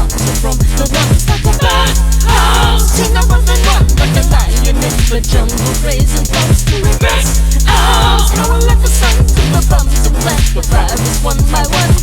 shelter from the ones like a bad house. Sing up and run like a lion in the jungle, raising thoughts to regress out. Now I let the sun to the thumbs and plant the virus one by one.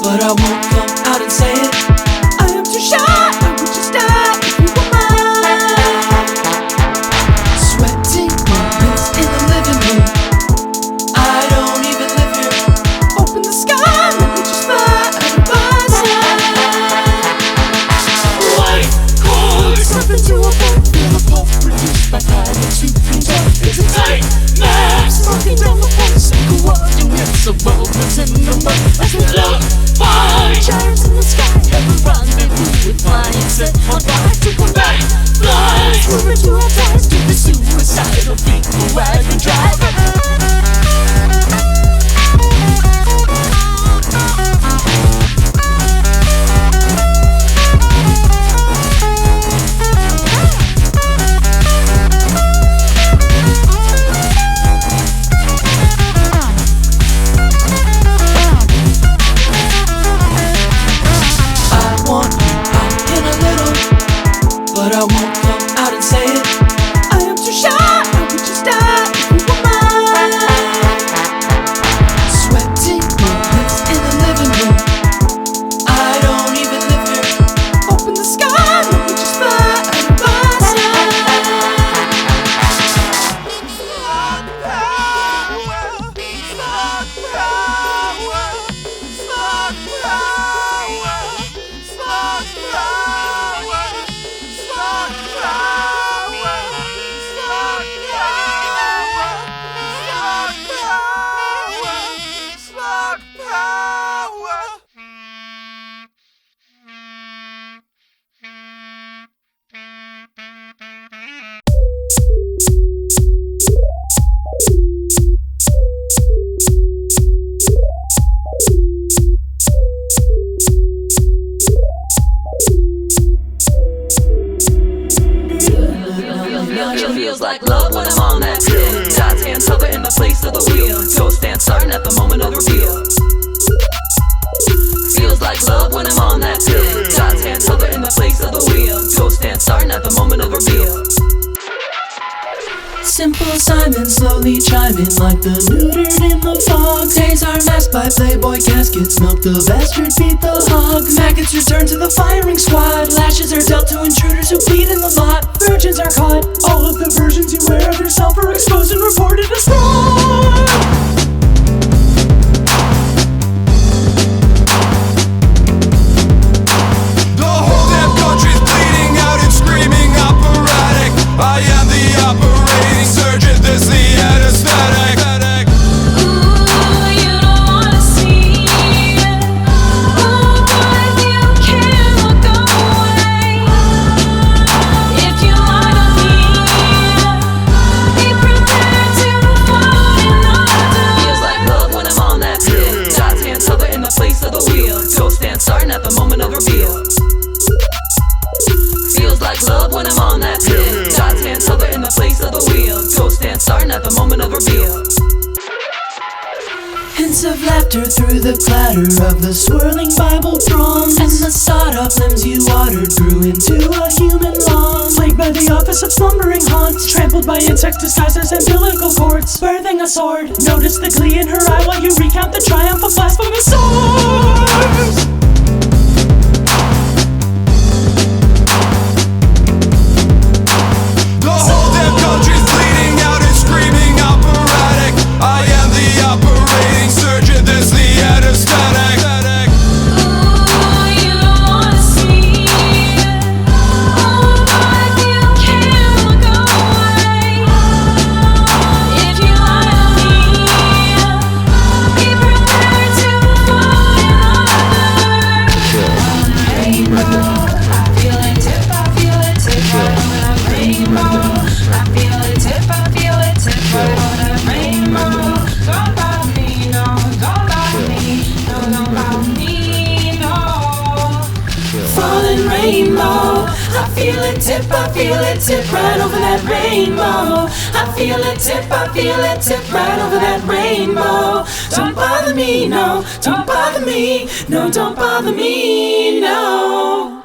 But I won't come out and say it. I am too shy, I would just die if you were mine. Sweating moments in the living room. I don't even live here. Open the sky, let me just fly out of my sight. White cord, something to a boat. Feel a pulp produced by pilots who can talk. It's a tight mask, smoking down the pulse and coordinates of movements in the mud. As we look by giants in the sky, have a rendezvous with flying set on fire to come back. Fly, swerve into our ties to the suicidal people wagon driver. But I won't come out and say it. I am too shy, I would just die if you were mine. Sweating moments in the living room. I don't even live here. Open the sky, let me just fly out of my sight. Slug power, slug power, slug power, slug power. Slug power, slug power, slug power, slug Feels like love when I'm on that pill. God's hands hover in the place of the wheel. Toast stand starting at the moment of reveal. Feels like love when I'm on that pill. God's hands hover in the place of the wheel. Toast stand starting at the moment of reveal. Simple Simon slowly chiming like the neutered in the fog. Days are masked by Playboy caskets. Milk the bastard, beat the hogs. Maggots return to the firing squad. Lashes are dealt to intruders who bleed in the lot. Virgins are caught. All of the versions you wear of yourself are exposed and reported as fraud. The whole damn country's bleeding out and screaming operatic. I am the operating surgeon, this the anesthetic. Ooh, you don't wanna see it. Ooh, but you can't look away. If you wanna leave, be prepared to fall in love. Feels like love when I'm on that pill. God's hands hover in the place of the wheel. Toast stand starting at the moment of reveal. Feels like love when I'm on that pill. God's hands hover in the place of the wheel. Toast stand starting at the moment of reveal. Hints of laughter through the clatter of the swirling Bible throngs. And the sawed-off limbs you watered grew into a human lawn. Plagued by the office of slumbering haunts. Trampled by insects disguised as umbilical cords. Birthing a sword. Notice the glee in her eye while you recount the triumph of blasphemous swords. The whole damn country's bleeding out and screaming operatic. I am the operating surgeon, this the anesthetic. Ooh, you don't wanna see it. Ooh, but you can't look away. If you wanna leave, be prepared to fall in love. tip right over that rainbow. I feel it tip right over that rainbow. Don't bother me, no, don't bother me, no, don't bother me, no.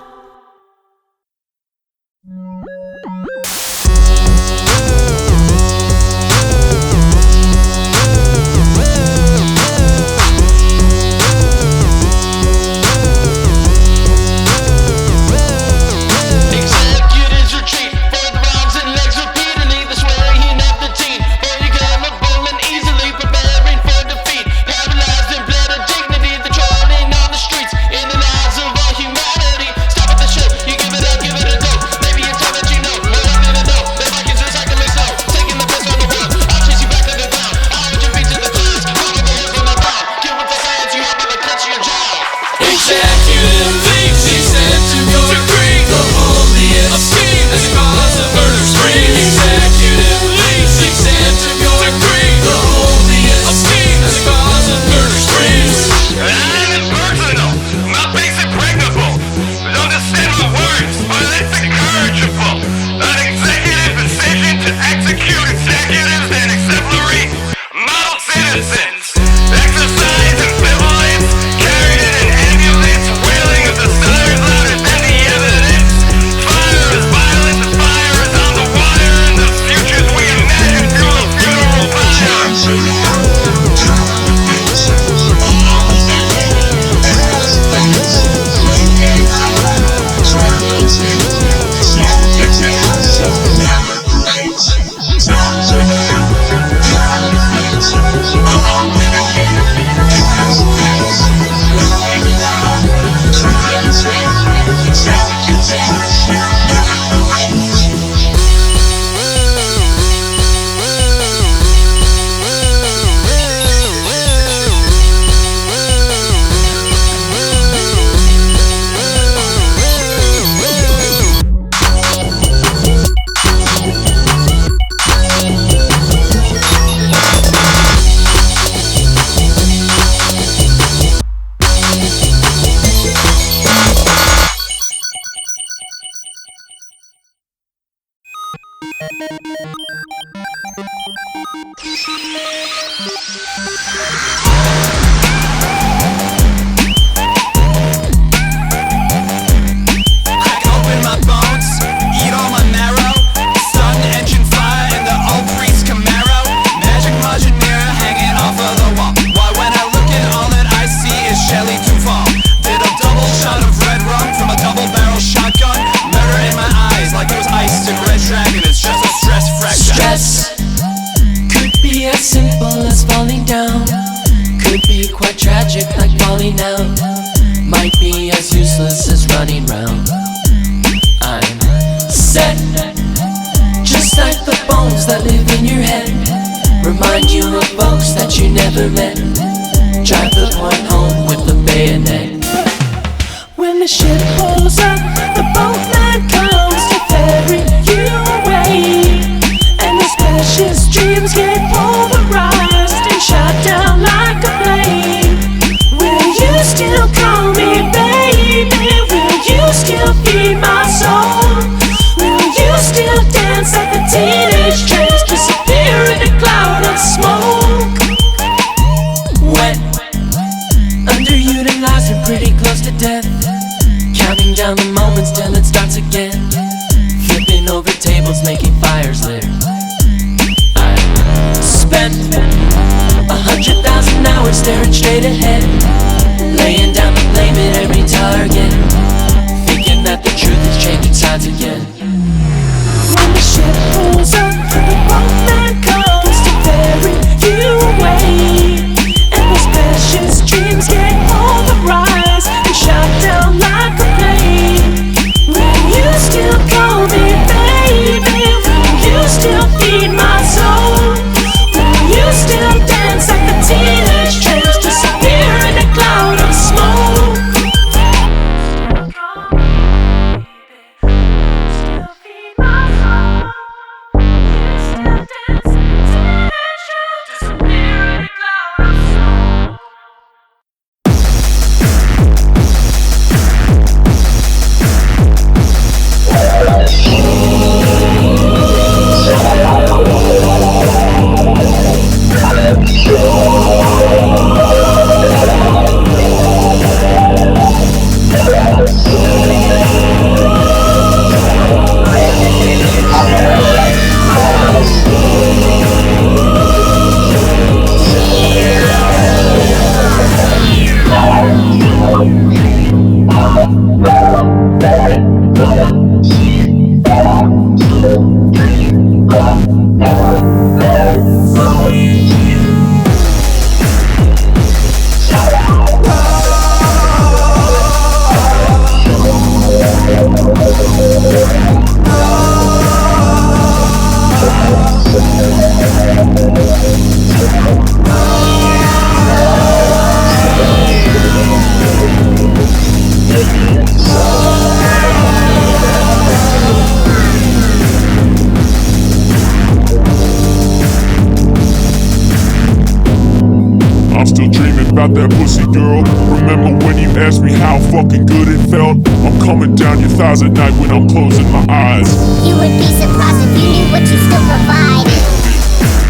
about that pussy, girl. Remember when you asked me how fucking good it felt? I'm coming down your thighs at night when I'm closing my eyes. You would be surprised if you knew what you still provide.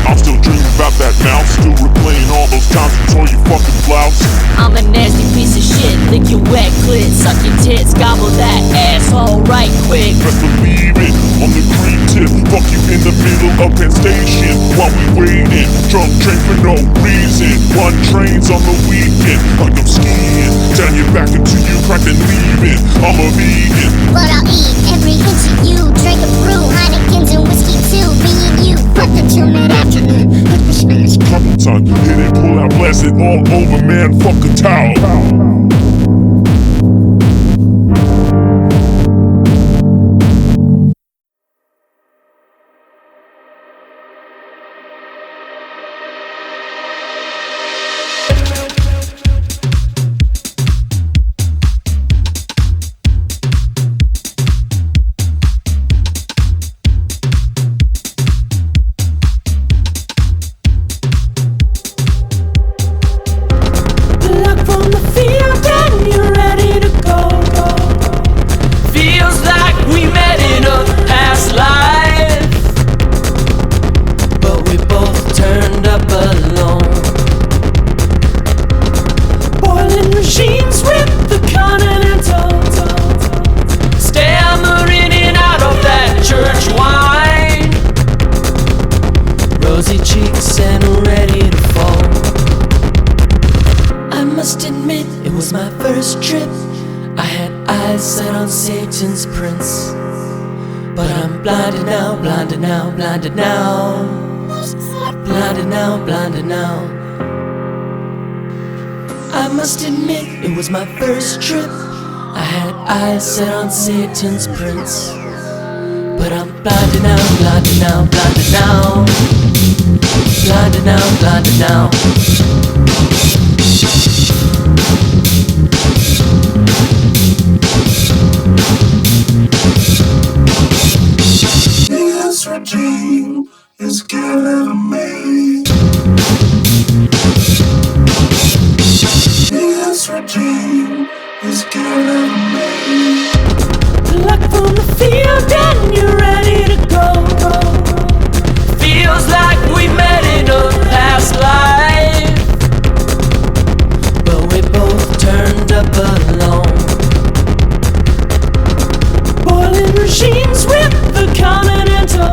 I'm still dreaming about that mouth, still replaying all those times you tore your fucking blouse. I'm a nasty piece of shit, lick your wet clit, suck your tits, gobble that asshole right quick. Best believe it, on the green tip, fuck you in the middle of Penn Station while we waiting. Drunk train for no reason, one trains on the weekend, like I'm skiing. Down your back until you crack and leaving. I'm a vegan, But I'll eat every inch of you. Drink a brew, Heinekens and whiskey too. Me and you, fuck until mid-afternoon. hit the snooze couple times, hit it, pull out, blast it all over, man, fuck a towel. My first trip, I had eyes set on Satan's prince. But I'm blinded now, blinded now, blinded now. Blinded now, blinded now. This regime is killing me. This regime is killing me. Luck from the field and you're ready to go. Feels like we met in a past life, but we both turned up alone. Boiling regimes with the continental,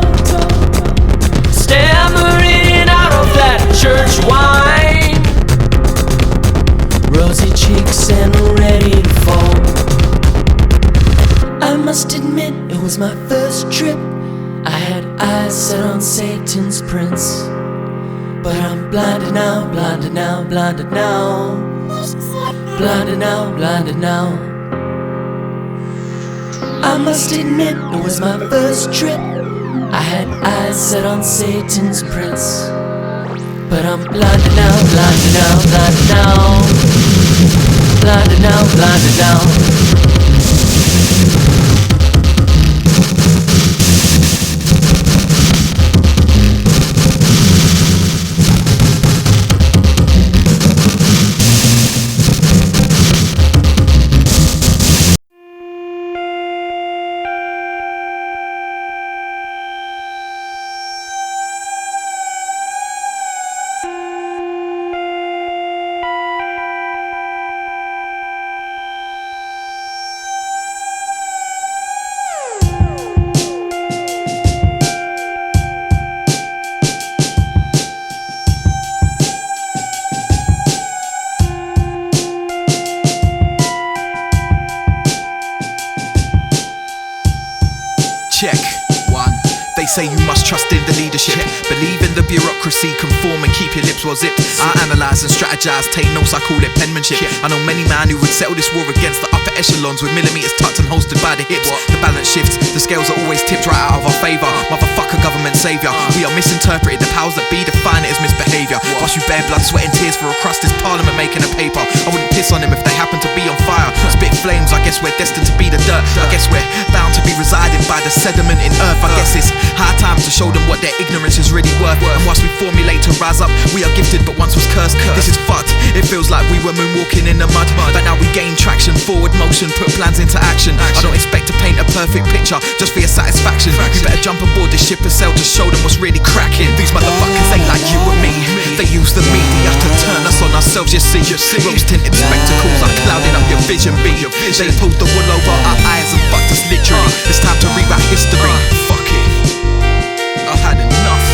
stammering out of that church wine. Rosy cheeks and ready to fall. I must admit it was my first trip. I had eyes set on Satan's prince. But I'm blinded now, blinded now, blinded now. Blinded now, blinded now. I must admit it was my first trip. I had eyes set on Satan's prince. But I'm blinded now, blinded now, blinded now. Blinded now, blinded now. Check. 1. They say you must trust in the leadership. Believe in the bureaucracy, conform and keep your lips well zipped. I analyse and strategise, take notes, I call it penmanship. I know many man who would settle this war against the upper echelons with millimeters tucked and holstered by the hips. The balance shifts, the scales are always tipped right out of our favour. Motherfucker government saviour. We are misinterpreted, the powers that be define it as misbehaviour. Whilst you bear blood, sweat and tears for a crust, is parliament making a paper. I wouldn't piss on them if they happen to be on fire. Spit flames, I guess we're destined to be the dirt. I guess we're bound to be residing by the sediment in earth. I guess it's high time to show them what their ignorance is really worth. And whilst we formulate to rise up. We are gifted but once was cursed. This is fucked. It feels like we were moonwalking in the mud, but now we gain traction, forward motion, put plans into action. I don't expect to paint a perfect picture just for your satisfaction. You better jump aboard the ship and sail, just show them what's really cracking. These motherfuckers ain't like you and me. They use the media to turn us on ourselves, you see. Rose tinted spectacles are clouding up your vision, B. They pulled the wool over our eyes and fucked us literally. It's time to rewrite history. Fuck it, I've had enough.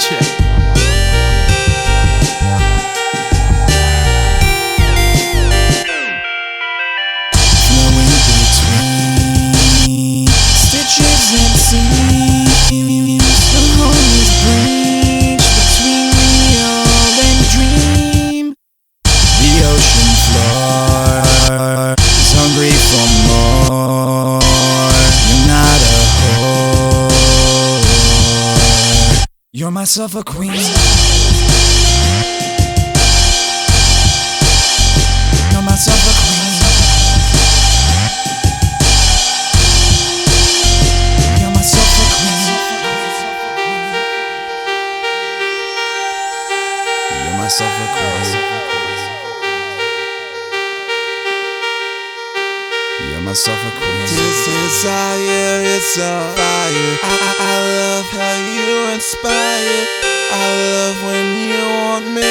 Check. Stitches and seams, the homeless breach between real and dream. The ocean floor is hungry for more. You're not a whore. You're myself a queen. You're myself a queen. Myself a queen. This desire, it's on fire. I love how you inspire. I love when you want me.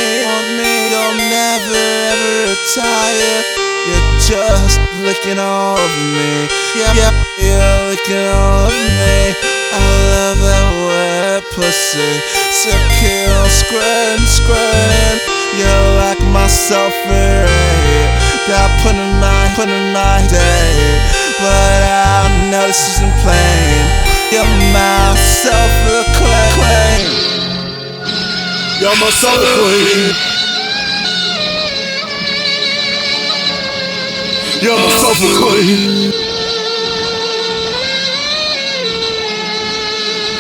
You'll never ever retire. You're just looking all over me. Yeah, you're looking all over me. I love that wet pussy. Secure, squirting. You're like my sulfur. That putting my day, but I know this isn't plain. You're my self-acclaim. You're my self-acclaim. You're my self-acclaim.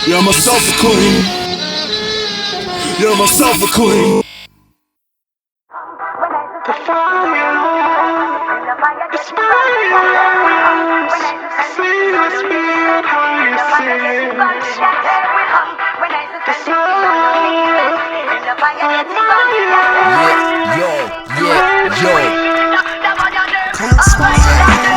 You're my self-acclaim. You're my self-acclaim. The fire.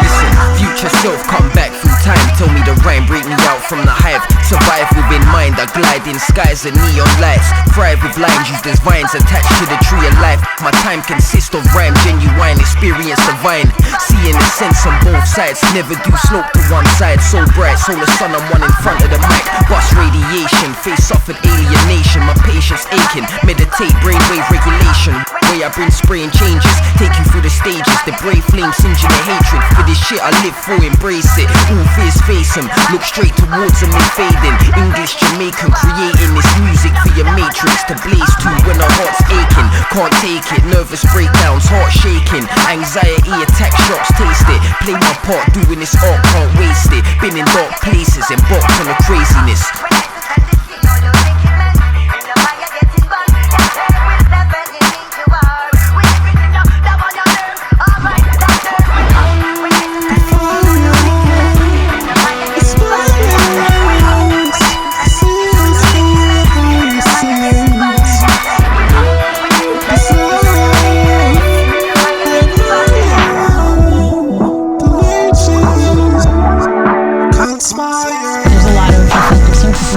Listen, future self, come back through time. Tell me the rhyme, break me out from the hive. Survive within mind, I glide in skies and neon lights. Thrive with lines, used as vines attached to the tree of life. My time consists of rhyme, genuine, experience divine. Seeing the sense on both sides, never do slope to one side. So bright, solar sun, I'm one in front of the mic. Bust radiation, face suffered alienation. My patience aching, meditate, brainwave regulation. Way I bring spraying changes, take you through the stages. The brave flame singeing the hatred. For this shit I live for, embrace it. All fears face them, look straight towards them and fading. English Jamaican, creating this music for your matrix to blaze to when our heart's aching. Can't take it, nervous breakdowns, heart shaking. Anxiety attack shocks, taste it. Play my part, doing this art, can't waste it. Been in dark places, embarked on the craziness. There's a lot of effective synthesis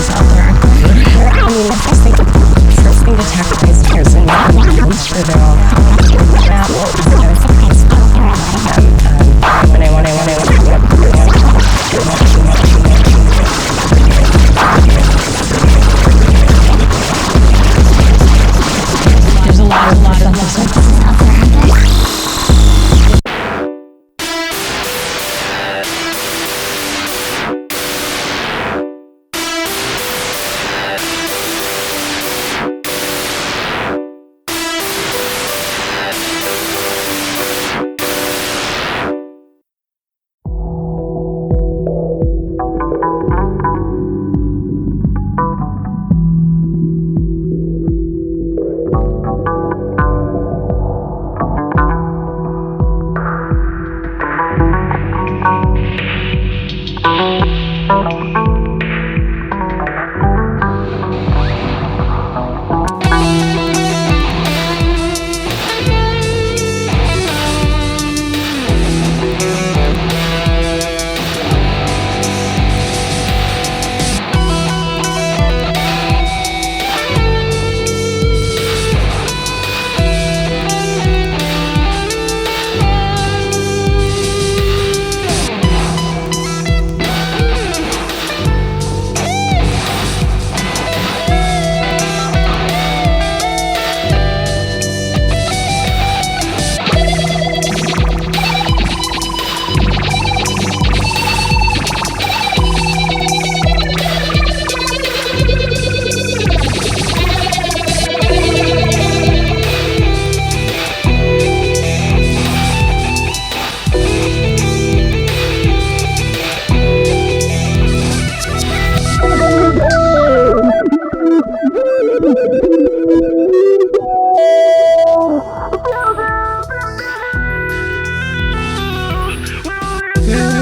Yeah,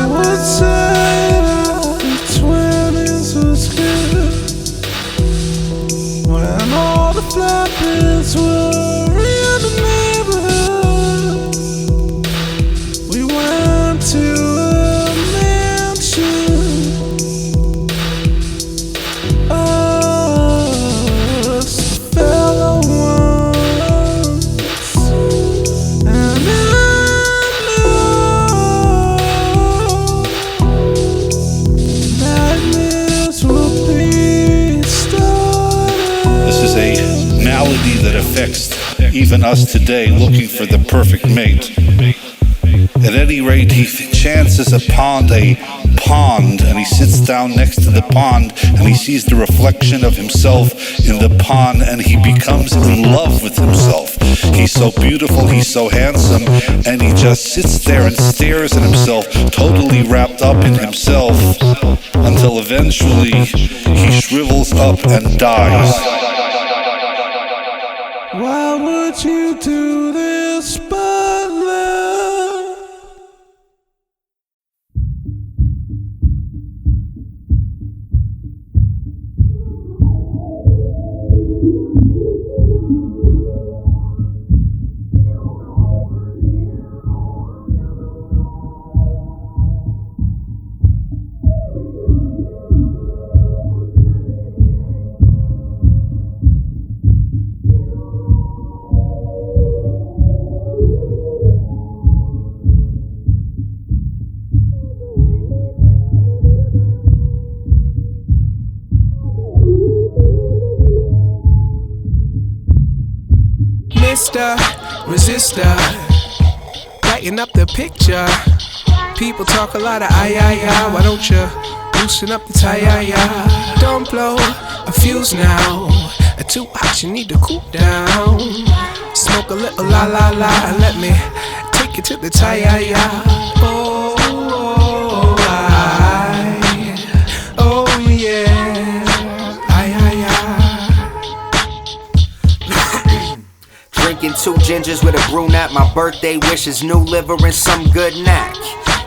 what's up? The 20s was good when all the flatbeds were in the neighborhood. We went to a mansion. Us fellow ones, and I This is a malady that affects even us today, looking for the perfect mate. At any rate, he chances upon a pond, and he sits down next to the pond, and he sees the reflection of himself in the pond, and he becomes in love with himself. He's so beautiful, he's so handsome, and he just sits there and stares at himself, totally wrapped up in himself, until eventually he shrivels up and dies. Why would you do this, Butler? Mr. Resistor, lighten up the picture. People talk a lot of aye. Why don't you loosen up the tie? Don't blow a fuse now. Too hot, you need to cool down. Smoke a little la and let me take you to the tie. Oh yeah. Drinking 2 gingers with a brunette. My birthday wish is new liver and some good knack.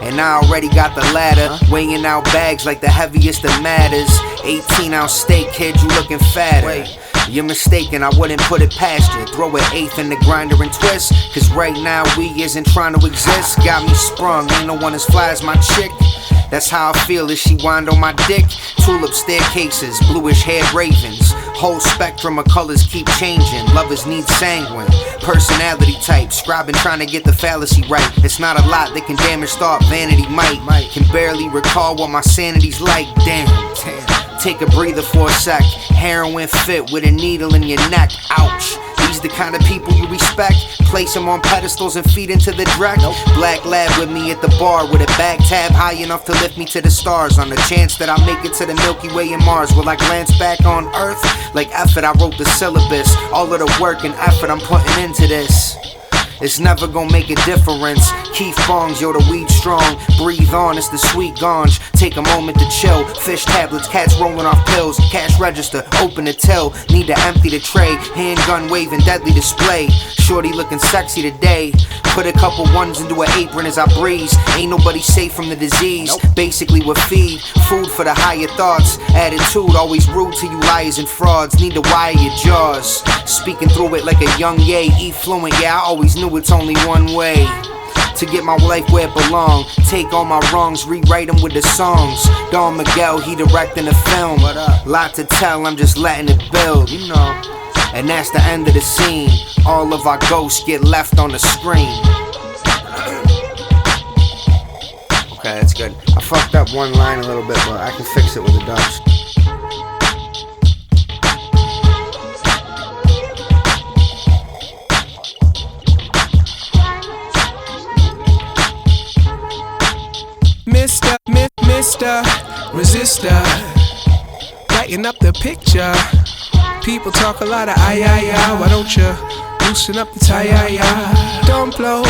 And I already got the ladder, weighing out bags like the heaviest that matters. 18-ounce steak, kid, you looking fatter. You're mistaken, I wouldn't put it past you. Throw an eighth in the grinder and twist, cause right now we isn't trying to exist. Got me sprung, ain't no one as fly as my chick. That's how I feel as she wind on my dick. Tulip staircases, bluish haired ravens. Whole spectrum of colors keep changing. Lovers need sanguine personality type. Scribing trying to get the fallacy right. It's not a lot that can damage thought, vanity might. Can barely recall what my sanity's like. Damn. Take a breather for a sec. Heroin fit with a needle in your neck. Ouch. These the kind of people you respect. Place them on pedestals and feed into the dreck. Black lab with me at the bar with a back tab high enough to lift me to the stars. On the chance that I make it to the Milky Way and Mars. Will I glance back on Earth? Like effort, I wrote the syllabus. All of the work and effort I'm putting into this. It's never gonna make a difference. Keith bongs, yo, the weed strong. Breathe on, it's the sweet ganj. Take a moment to chill. Fish tablets, cats rolling off pills. Cash register, open the till. Need to empty the tray. Handgun waving, deadly display. Shorty looking sexy today. Put a couple ones into an apron as I breeze. Ain't nobody safe from the disease. Basically we feed food for the higher thoughts. Attitude always rude to you liars and frauds. Need to wire your jaws. Speaking through it like a young yay. E-Fluent, yeah, I always knew it's only one way to get my life where it belong. Take all my wrongs, rewrite them with the songs. Don Miguel, he directing the film. Lot to tell, I'm just letting it build, you know. And that's the end of the scene. All of our ghosts get left on the screen. Okay, that's good. I fucked up one line a little bit, but I can fix it with the dubs. Mr. Resistor, lighten up the picture. People talk a lot of aye. Why don't you loosen up the tie? Don't blow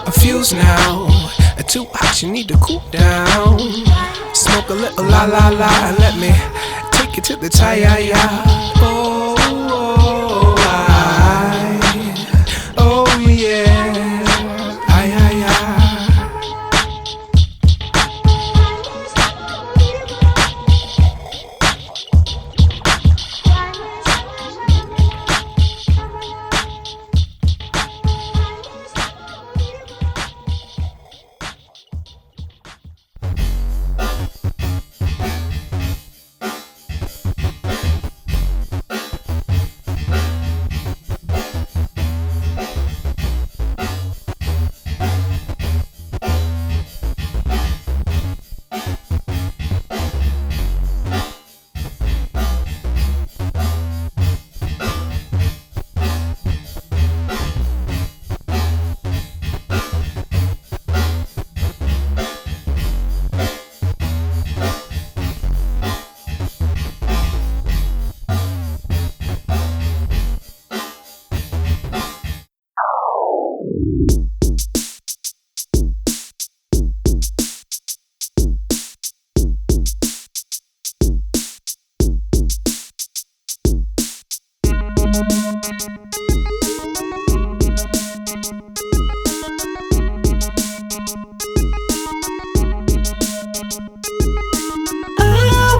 a fuse now. Too hot, you need to cool down. Smoke a little la and let me take you to the tie. Oh. I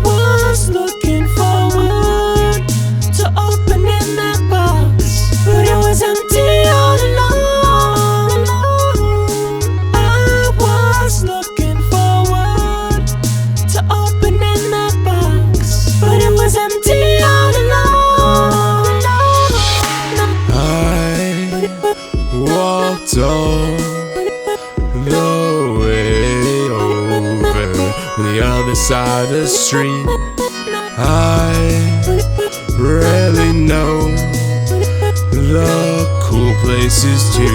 was looking forward to opening that box, but it was empty all along. I was looking forward to opening that box, but it was empty all along. I walked on the way over the other side of the street. I really know the cool places to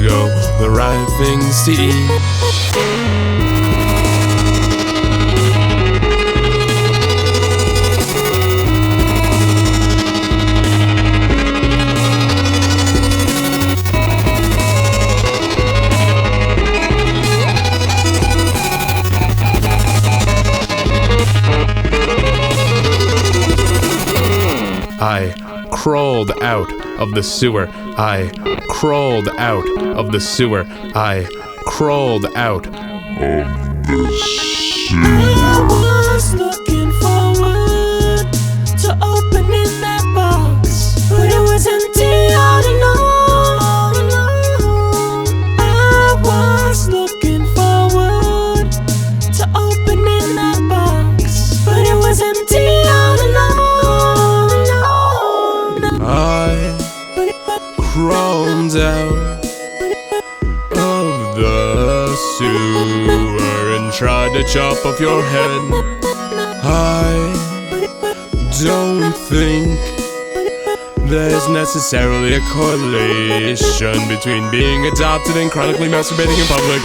go, the right things to eat. I crawled out of the sewer. I crawled out of the sewer. I crawled out of the sewer. I was looking forward to opening that box, but it was empty all along. I was looking forward to opening that box, but it was empty all along. I crawled out of the sewer and tried to chop off your head. I don't think there's necessarily a correlation between being adopted and chronically masturbating in public.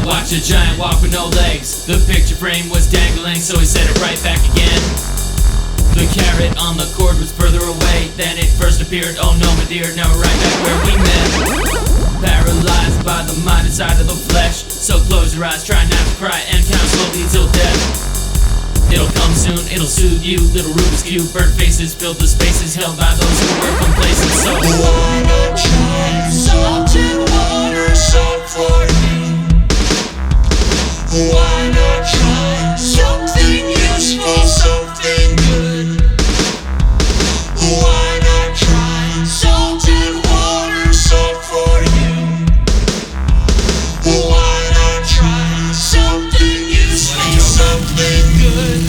Watch a giant walk with no legs. The picture frame was dangling, so he set it right back again. The carrot on the cord was further away than it first appeared. Oh no, my dear, now we're right back where we met. Paralyzed by the mind inside of the flesh, so close your eyes, try not to cry, and count slowly till death. It'll come soon, it'll soothe you. Little Rubik's Cube, burnt faces filled the spaces held by those who were complacent. So why not try salted water salt for you? Why not try something useful, something good? Why not try salted water salt for you? Why not try something useful, something good?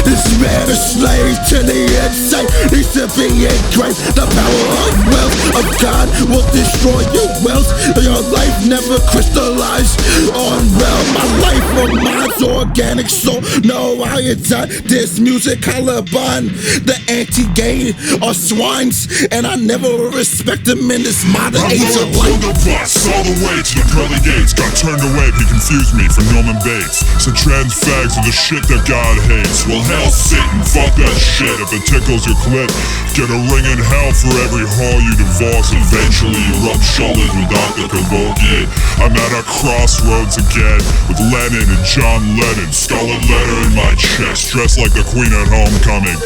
This man is slave to the inside. Needs to be engraved. The power of wealth of God will destroy your wealth. Your life never crystallized on well. My life from mine's organic, so no iodine. This music Caliban. The anti-gay are swines, and I never respect them in this modern age of life. The bus all the way to the pearly gates. Got turned away, he confused me for Norman Bates. Said trans fags are the shit that God hates. Well, hell, Satan, fuck that shit. If it tickles your clit, get a ring in hell for every hole you divulge. force eventually erupts shoulders with Dr. Kevorkian. I'm at a crossroads again with Lennon and John Lennon. Scarlet letter in my chest, dressed like the queen at homecoming.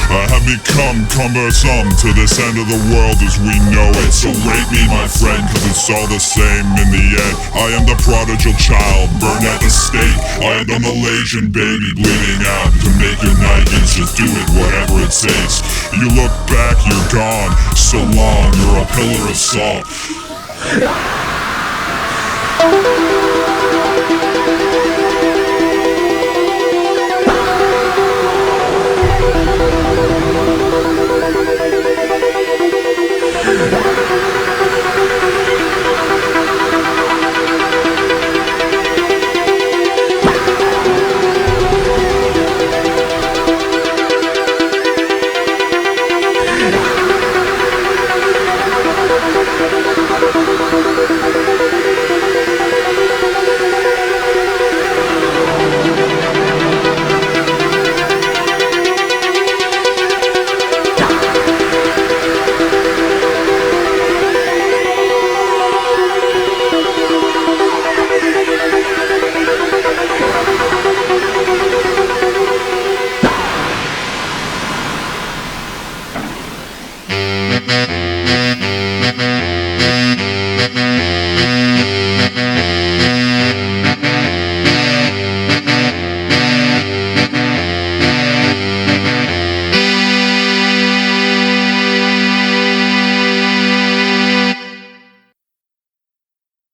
I have become cumbersome to this end of the world as we know it. So rate me, my friend, cause it's all the same in the end. I am the prodigal child, burned at the stake. I am the Malaysian baby bleeding out. To make your Nikes, just do it, whatever it takes. You look back, you're gone. So long, you're a pillar of salt.